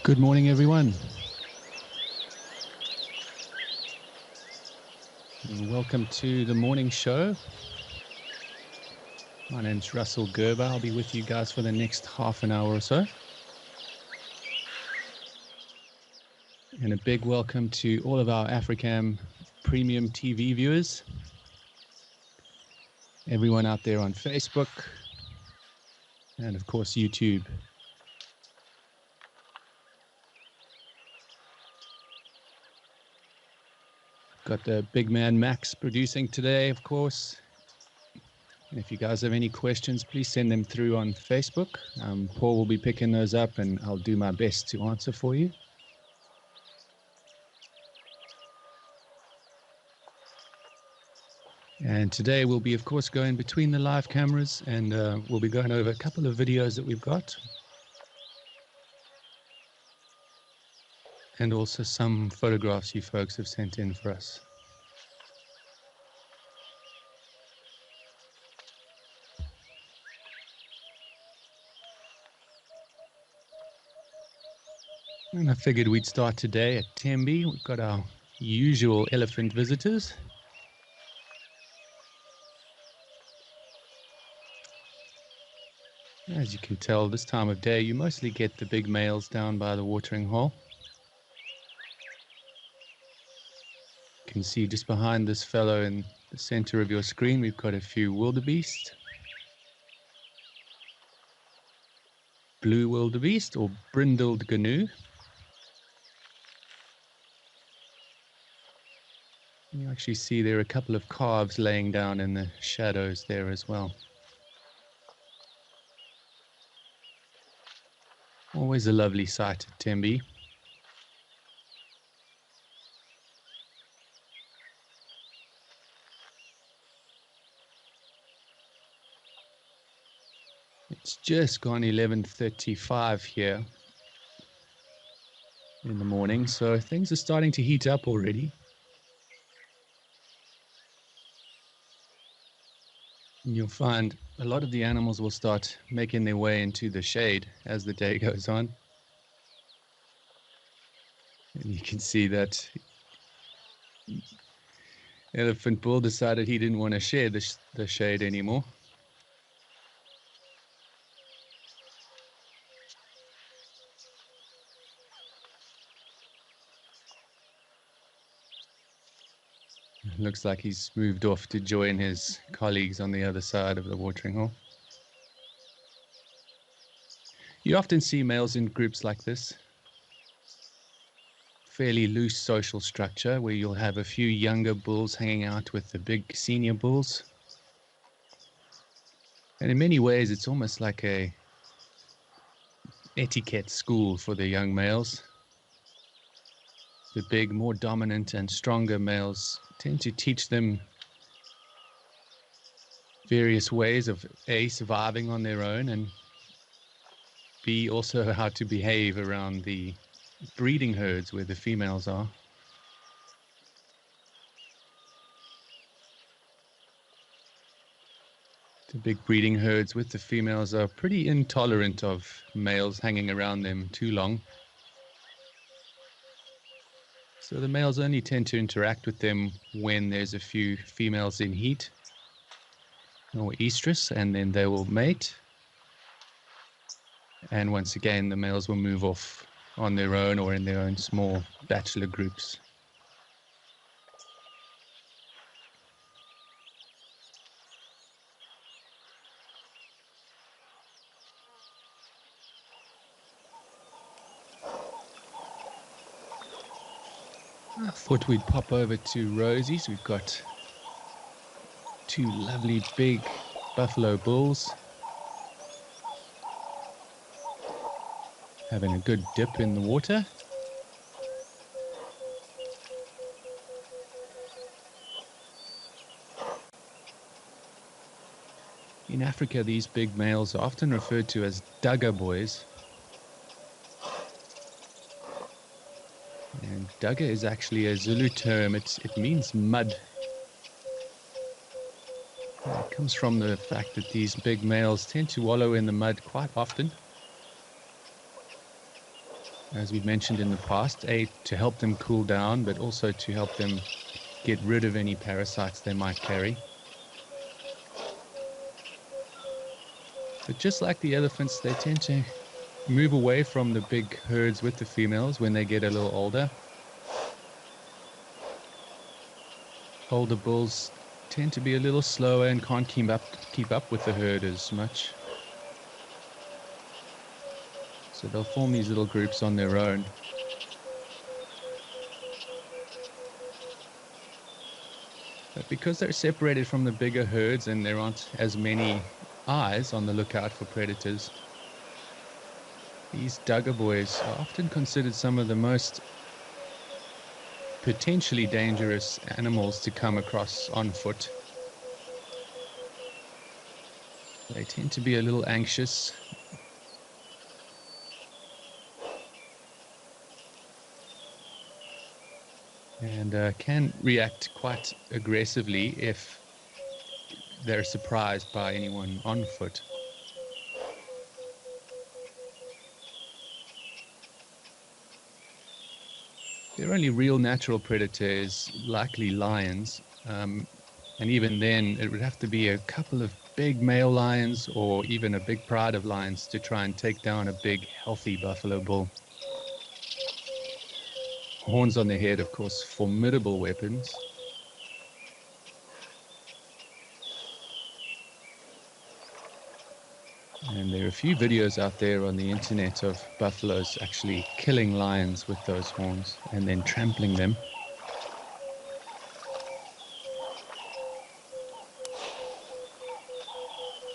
Good morning, everyone, and welcome to the morning show. My name's Russell Gerber. I'll be with you guys for the next half an hour or so. And a big welcome to all of our Africam Premium TV viewers, everyone out there on Facebook, and of course YouTube. Got the big man Max producing today, of course. And if you guys have any questions, please send them through on Facebook. Paul will be picking those up, and I'll do my best to answer for you. And today we'll be, of course, going between the live cameras, and we'll be going over a couple of videos that we've got. And also some photographs you folks have sent in for us. And I figured we'd start today at Tembe. We've got our usual elephant visitors. As you can tell, this time of day, you mostly get the big males down by the watering hole. You can see just behind this fellow in the center of your screen, we've got a few wildebeest. Blue wildebeest or brindled gnu. You actually see there are a couple of calves laying down in the shadows there as well. Always a lovely sight at Tembe. It's just gone 11:35 here in the morning, so things are starting to heat up already. And you'll find a lot of the animals will start making their way into the shade as the day goes on. And you can see that elephant bull decided he didn't want to share the shade anymore. Looks like he's moved off to join his colleagues on the other side of the watering hole. You often see males in groups like this. Fairly loose social structure where you'll have a few younger bulls hanging out with the big senior bulls. And in many ways, it's almost like a etiquette school for the young males. The big, more dominant and stronger males tend to teach them various ways of A, surviving on their own, and B, also how to behave around the breeding herds where the females are. The big breeding herds with the females are pretty intolerant of males hanging around them too long. So the males only tend to interact with them when there's a few females in heat or estrus, and then they will mate. And once again, the males will move off on their own or in their own small bachelor groups. I thought we'd pop over to Rosie's. We've got two lovely big buffalo bulls having a good dip in the water. In Africa, these big males are often referred to as dugger boys. And dugger is actually a Zulu term. It means mud. It comes from the fact that these big males tend to wallow in the mud quite often. as we've mentioned in the past, to help them cool down, but also to help them get rid of any parasites they might carry. But just like the elephants, they tend to move away from the big herds with the females when they get a little older. Older bulls tend to be a little slower and can't keep up with the herd as much. So they'll form these little groups on their own. But because they're separated from the bigger herds and there aren't as many eyes on the lookout for predators, these dugger boys are often considered some of the most potentially dangerous animals to come across on foot. They tend to be a little anxious. And can react quite aggressively if they're surprised by anyone on foot. Their only real natural predator is likely lions, and even then it would have to be a couple of big male lions or even a big pride of lions to try and take down a big healthy buffalo bull. Horns on their head, of course, formidable weapons. And there are a few videos out there on the internet of buffaloes actually killing lions with those horns and then trampling them.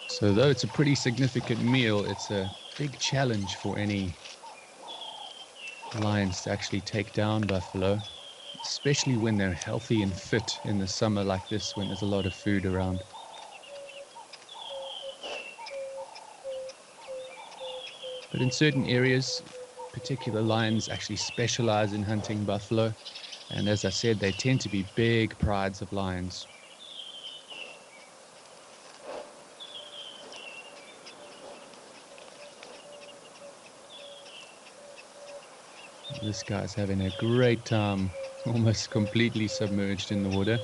So though it's a pretty significant meal, it's a big challenge for any lions to actually take down buffalo, especially when they're healthy and fit in the summer like this when there's a lot of food around. But in certain areas, particular lions actually specialize in hunting buffalo. And as I said, they tend to be big prides of lions. This guy's having a great time, almost completely submerged in the water.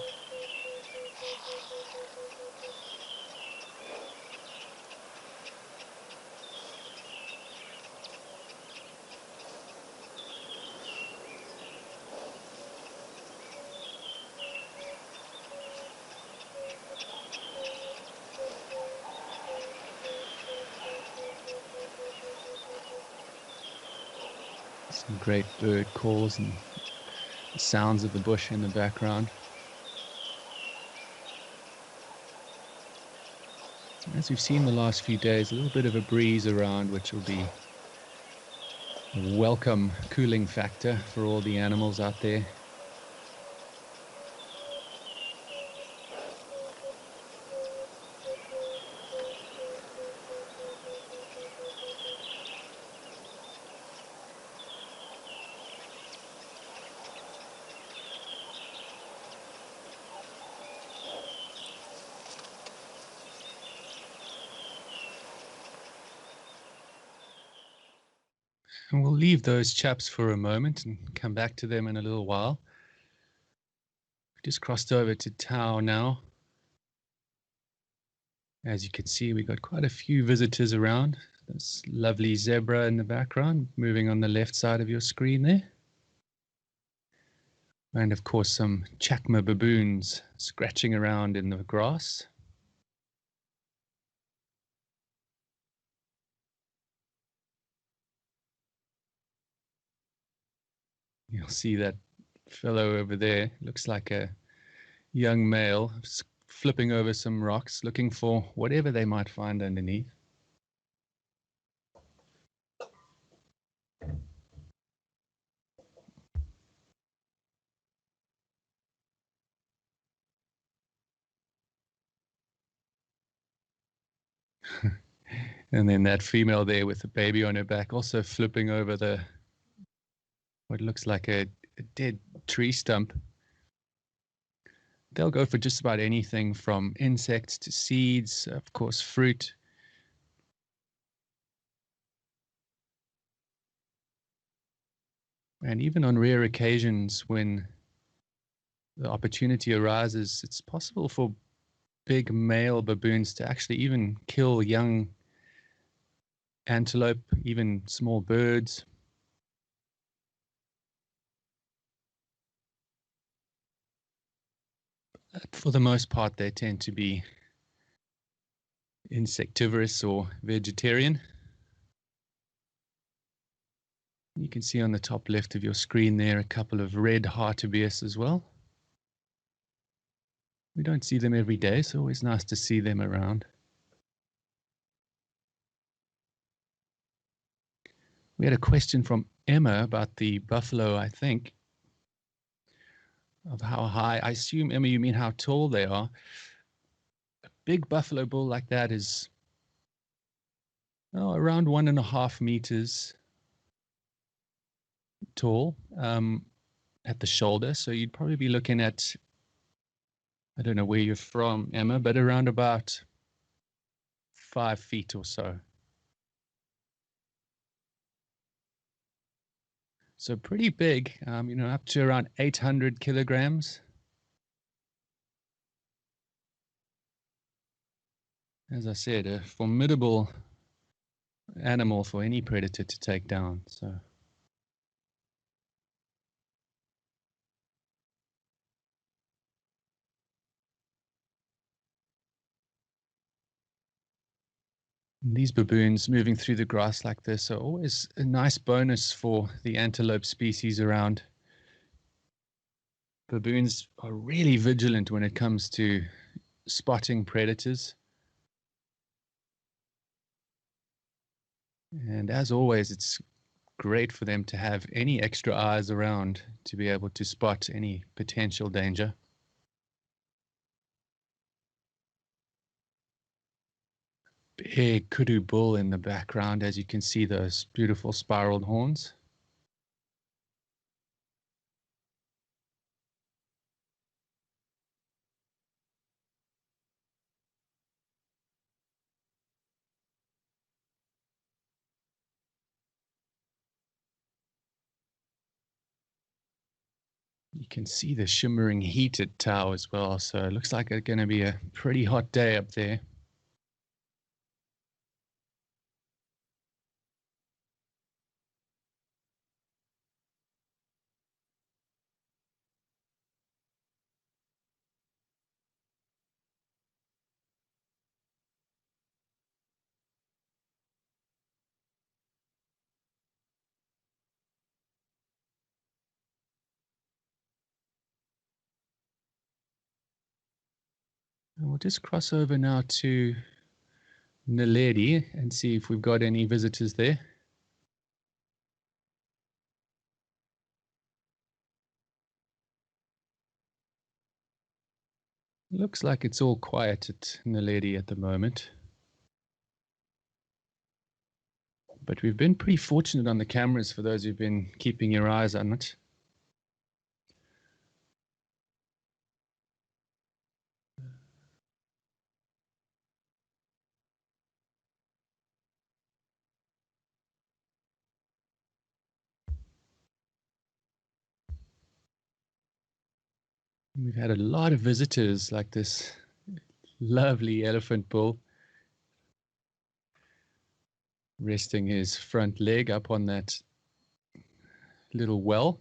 Some great bird calls and the sounds of the bush in the background. As we've seen the last few days, a little bit of a breeze around, which will be a welcome cooling factor for all the animals out there. And we'll leave those chaps for a moment and come back to them in a little while. We've just crossed over to Tau now. As you can see, we've got quite a few visitors around. This lovely zebra in the background, moving on the left side of your screen there. And of course, some chacma baboons scratching around in the grass. You'll see that fellow over there, looks like a young male, flipping over some rocks, looking for whatever they might find underneath. And then that female there with the baby on her back, also flipping over what looks like a dead tree stump. They'll go for just about anything from insects to seeds, of course, fruit. And even on rare occasions when the opportunity arises, it's possible for big male baboons to actually even kill young antelope, even small birds. But for the most part, they tend to be insectivorous or vegetarian. You can see on the top left of your screen there a couple of red hartebeest as well. We don't see them every day, so always nice to see them around. We had a question from Emma about the buffalo, I think, of how high. I assume, Emma, you mean how tall they are. A big buffalo bull like that is around 1.5 meters tall at the shoulder. So you'd probably be looking at, I don't know where you're from, Emma, but around about 5 feet or so. So pretty big, up to around 800 kilograms. As I said, a formidable animal for any predator to take down. So these baboons moving through the grass like this are always a nice bonus for the antelope species around. Baboons are really vigilant when it comes to spotting predators. And as always, it's great for them to have any extra eyes around to be able to spot any potential danger. Big kudu bull in the background, as you can see those beautiful spiraled horns. You can see the shimmering heat at Tau as well, so it looks like it's going to be a pretty hot day up there. And we'll just cross over now to Naledi and see if we've got any visitors there. Looks like it's all quiet at Naledi at the moment. But we've been pretty fortunate on the cameras for those who've been keeping your eyes on it. We've had a lot of visitors, like this lovely elephant bull resting his front leg up on that little well.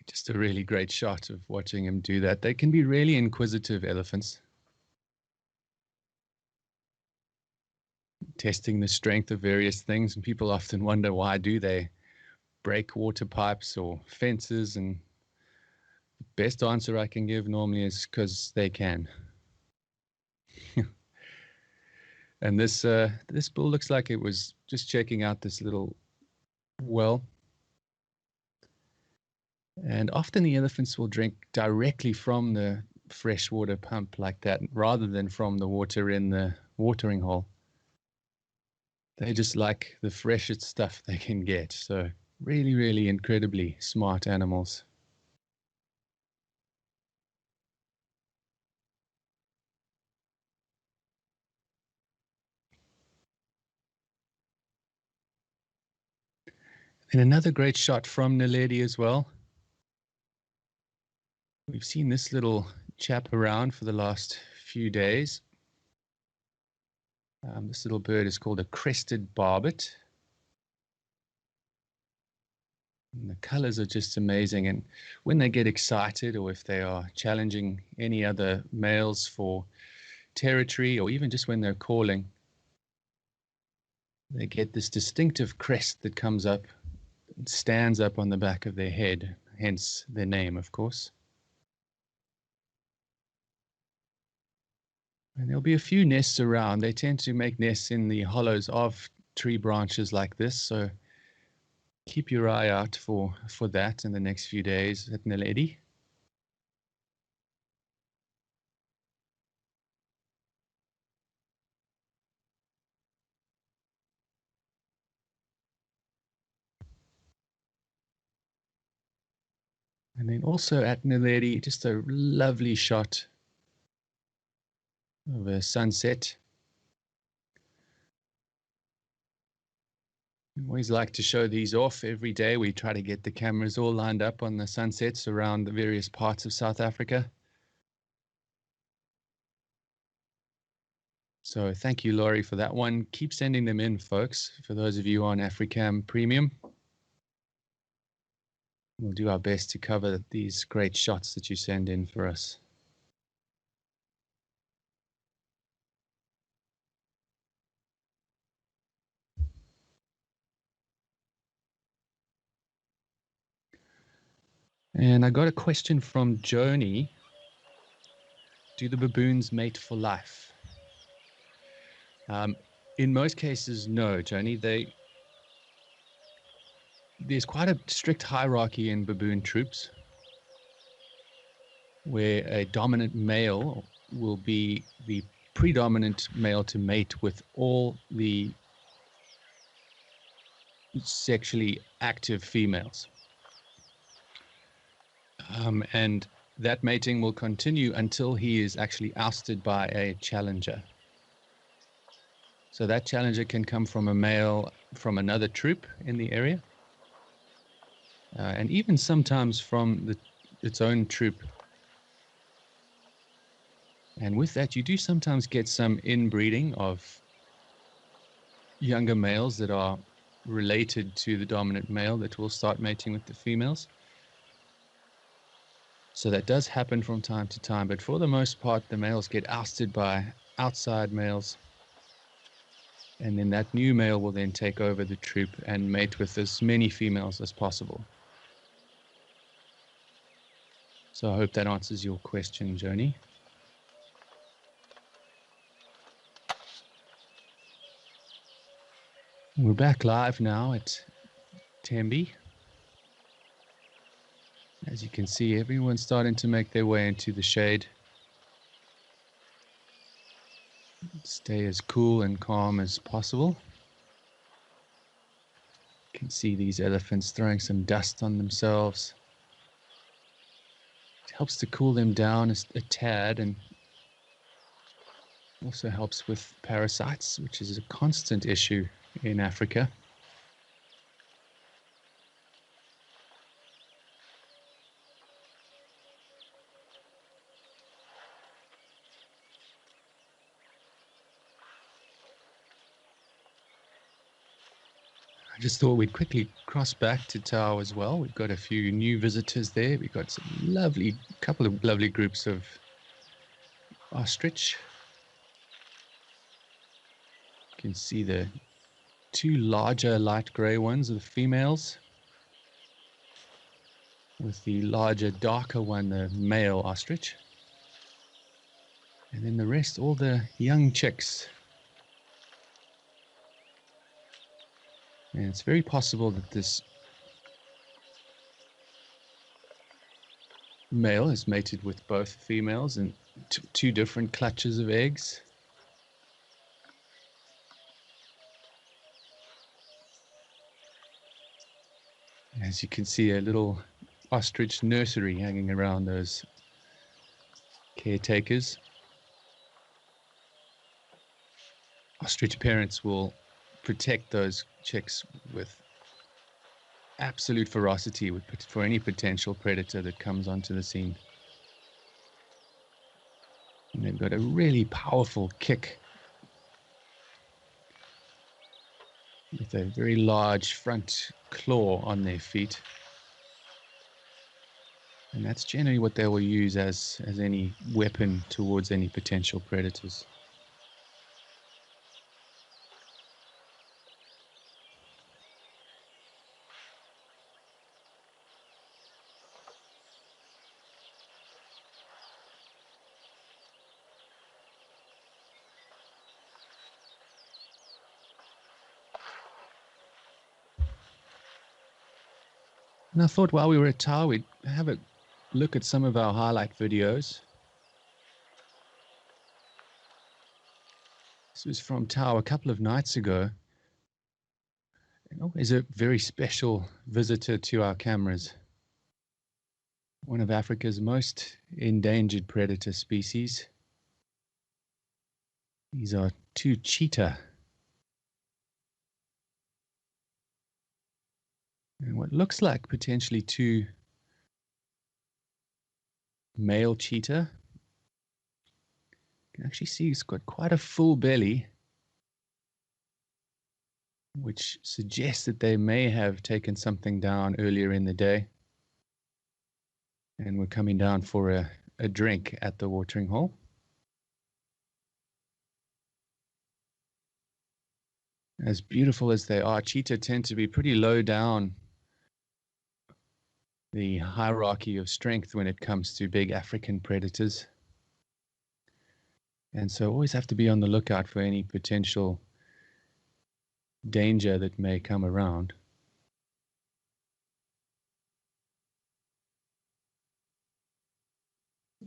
Just a really great shot of watching him do that. They can be really inquisitive, elephants. Testing the strength of various things, and people often wonder, why do they break water pipes or fences? And the best answer I can give normally is because they can. And this bull looks like it was just checking out this little well. And often the elephants will drink directly from the freshwater pump like that, rather than from the water in the watering hole. They just like the freshest stuff they can get. So really, really incredibly smart animals. And another great shot from Naledi as well. We've seen this little chap around for the last few days. This little bird is called a crested barbet. And the colors are just amazing. And when they get excited, or if they are challenging any other males for territory, or even just when they're calling, they get this distinctive crest that comes up, stands up on the back of their head, hence their name, of course. And there'll be a few nests around. They tend to make nests in the hollows of tree branches like this, so keep your eye out for that in the next few days at Naledi. And then also at Naledi, just a lovely shot of a sunset. We always like to show these off every day. We try to get the cameras all lined up on the sunsets around the various parts of South Africa. So thank you, Laurie, for that one. Keep sending them in, folks, for those of you on Africam Premium. We'll do our best to cover these great shots that you send in for us. And I got a question from Joni. Do the baboons mate for life? In most cases, no, Joni. There's quite a strict hierarchy in baboon troops where a dominant male will be the predominant male to mate with all the sexually active females. And that mating will continue until he is actually ousted by a challenger. So that challenger can come from a male from another troop in the area, and even sometimes from its own troop. And with that, you do sometimes get some inbreeding of younger males that are related to the dominant male that will start mating with the females. So that does happen from time to time, but for the most part, the males get ousted by outside males. And then that new male will then take over the troop and mate with as many females as possible. So I hope that answers your question, Joni. We're back live now at Tembe. As you can see, everyone's starting to make their way into the shade. Stay as cool and calm as possible. You can see these elephants throwing some dust on themselves. It helps to cool them down a tad, and also helps with parasites, which is a constant issue in Africa. I just thought we'd quickly cross back to Tau as well. We've got a few new visitors there. We've got some couple of lovely groups of ostrich. You can see the two larger light gray ones are the females, with the larger darker one the male ostrich, and then the rest all the young chicks. And it's very possible that this male is mated with both females in two different clutches of eggs. As you can see, a little ostrich nursery hanging around those caretakers. Ostrich parents will protect those chicks with absolute ferocity for any potential predator that comes onto the scene. And they've got a really powerful kick with a very large front claw on their feet. And that's generally what they will use as any weapon towards any potential predators. And I thought while we were at Tower, we'd have a look at some of our highlight videos. This was from Tower a couple of nights ago. And always a very special visitor to our cameras. One of Africa's most endangered predator species. These are two cheetah. And what looks like potentially two male cheetah. You can actually see he's got quite a full belly, which suggests that they may have taken something down earlier in the day and were coming down for a drink at the watering hole. As beautiful as they are, cheetah tend to be pretty low down the hierarchy of strength when it comes to big African predators. And so always have to be on the lookout for any potential danger that may come around.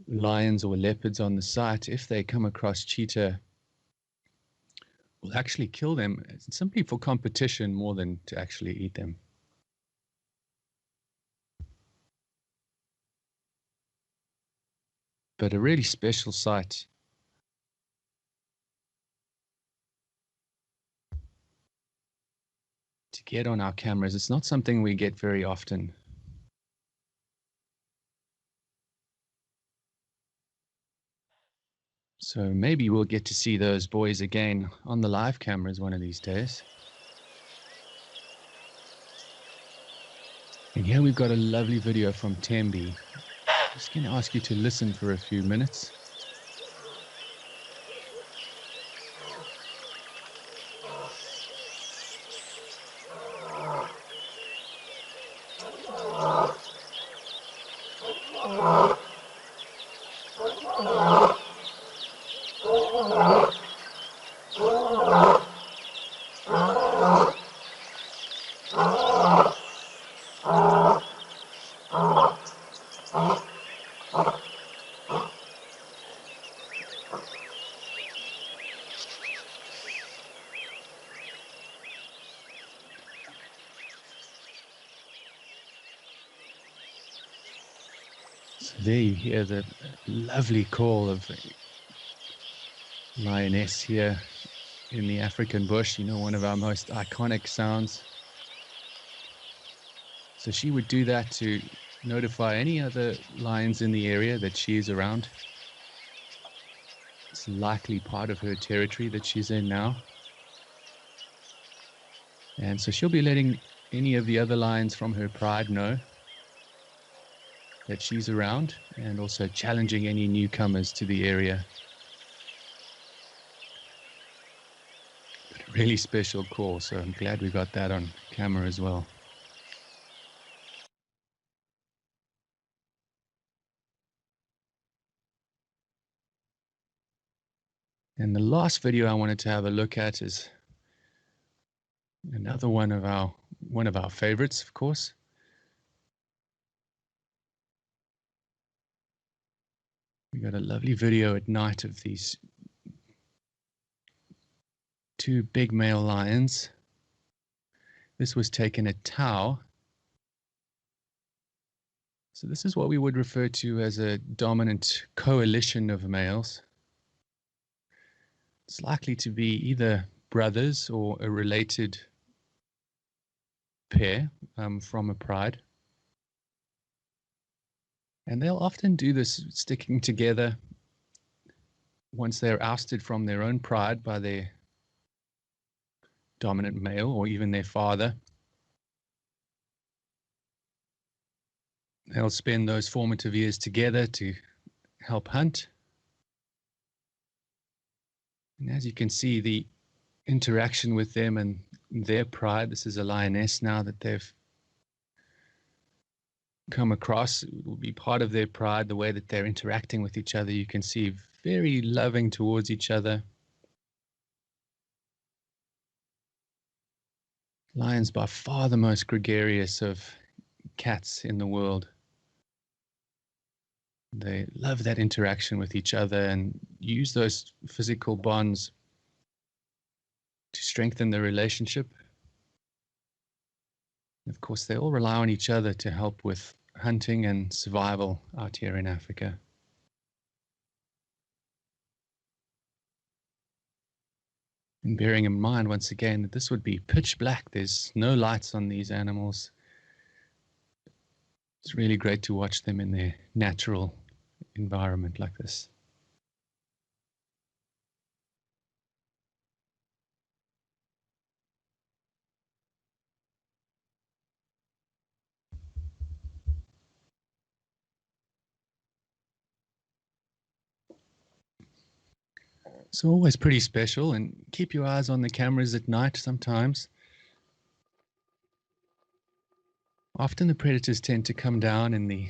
Lions or leopards on the site, if they come across cheetah, will actually kill them simply for competition more than to actually eat them. But a really special sight. To get on our cameras. It's not something we get very often. So maybe we'll get to see those boys again on the live cameras one of these days. And here we've got a lovely video from Tembi. I'm just going to ask you to listen for a few minutes. So there you hear the lovely call of a lioness here in the African bush, you know, one of our most iconic sounds. So she would do that to notify any other lions in the area that she is around. It's likely part of her territory that she's in now. And so she'll be letting any of the other lions from her pride know that she's around, and also challenging any newcomers to the area. But a really special call, so I'm glad we got that on camera as well. And the last video I wanted to have a look at is another one of our favorites, of course. We got a lovely video at night of these two big male lions. This was taken at Tau. So this is what we would refer to as a dominant coalition of males. It's likely to be either brothers or a related pair from a pride. And they'll often do this sticking together once they're ousted from their own pride by their dominant male or even their father. They'll spend those formative years together to help hunt. And as you can see, the interaction with them and their pride, this is a lioness now that they've come across, it will be part of their pride, the way that they're interacting with each other. You can see very loving towards each other. Lions by far the most gregarious of cats in the world. They love that interaction with each other and use those physical bonds to strengthen the relationship. Of course, they all rely on each other to help with hunting and survival out here in Africa. And bearing in mind, once again, that this would be pitch black. There's no lights on these animals. It's really great to watch them in their natural environment like this. It's always pretty special, and keep your eyes on the cameras at night sometimes. Often the predators tend to come down in the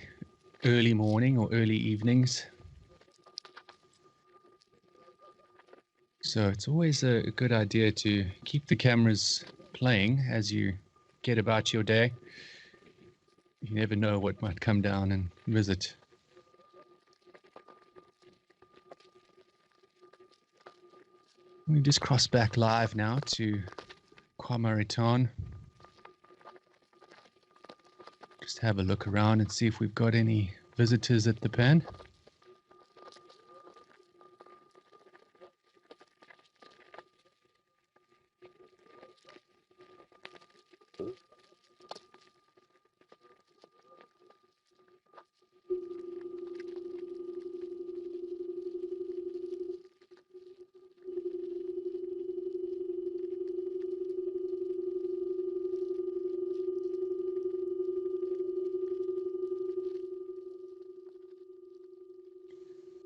early morning or early evenings. So it's always a good idea to keep the cameras playing as you get about your day. You never know what might come down and visit. We just cross back live now to Kwamaritan. Just have a look around and see if we've got any visitors at the pen.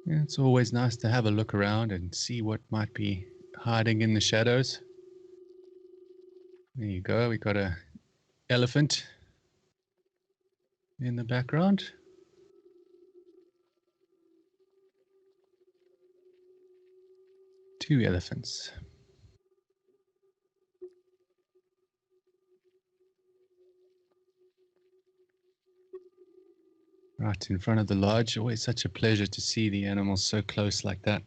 Yeah, it's always nice to have a look around and see what might be hiding in the shadows. There you go, we got a elephant in the background. Two elephants. Right in front of the lodge. Always such a pleasure to see the animals so close like that.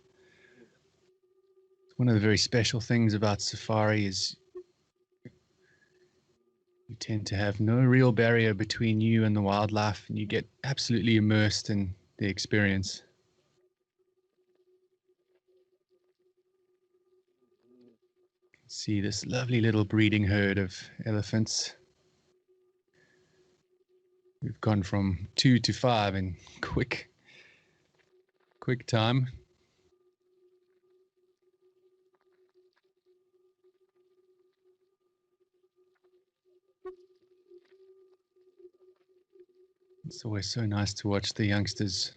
One of the very special things about safari is you tend to have no real barrier between you and the wildlife, and you get absolutely immersed in the experience. See this lovely little breeding herd of elephants. We've gone from 2 to 5 in quick time. It's always so nice to watch the youngsters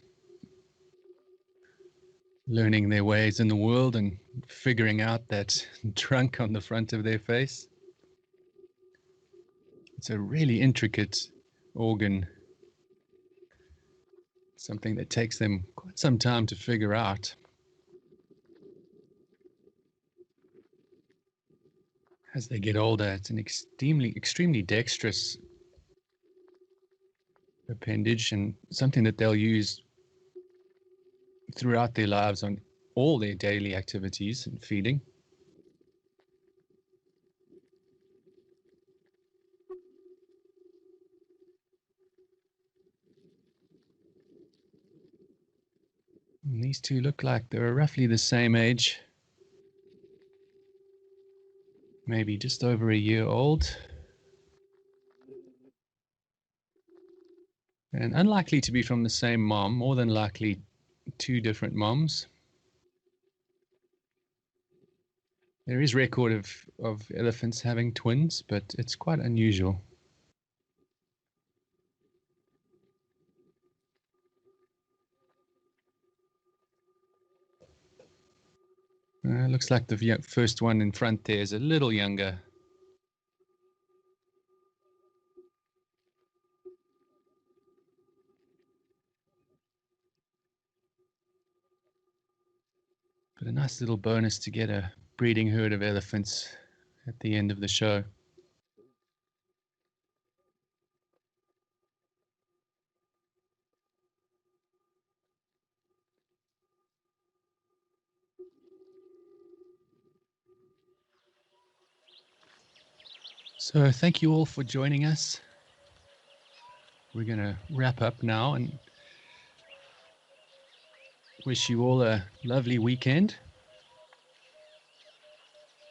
learning their ways in the world and figuring out that trunk on the front of their face. It's a really intricate organ, something that takes them quite some time to figure out. As they get older, it's an extremely dexterous appendage and something that they'll use throughout their lives on all their daily activities and feeding. And these two look like they're roughly the same age, maybe just over a year old. and unlikely to be from the same mom, more than likely two different moms. There is record of elephants having twins, but it's quite unusual. Looks like the first one in front there is a little younger. But a nice little bonus to get a breeding herd of elephants at the end of the show. So thank you all for joining us. We're going to wrap up now and wish you all a lovely weekend.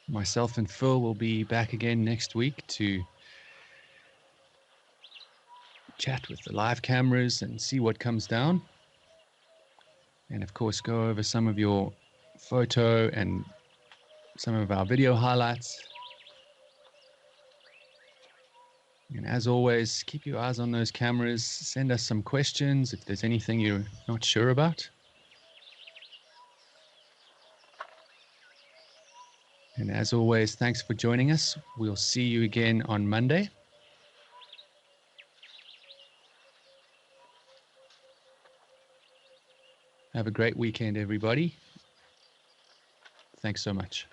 Myself and Phil will be back again next week to chat with the live cameras and see what comes down. And of course, go over some of your photo and some of our video highlights. And as always, keep your eyes on those cameras. Send us some questions if there's anything you're not sure about. And as always, thanks for joining us. We'll see you again on Monday. Have a great weekend, everybody. Thanks so much.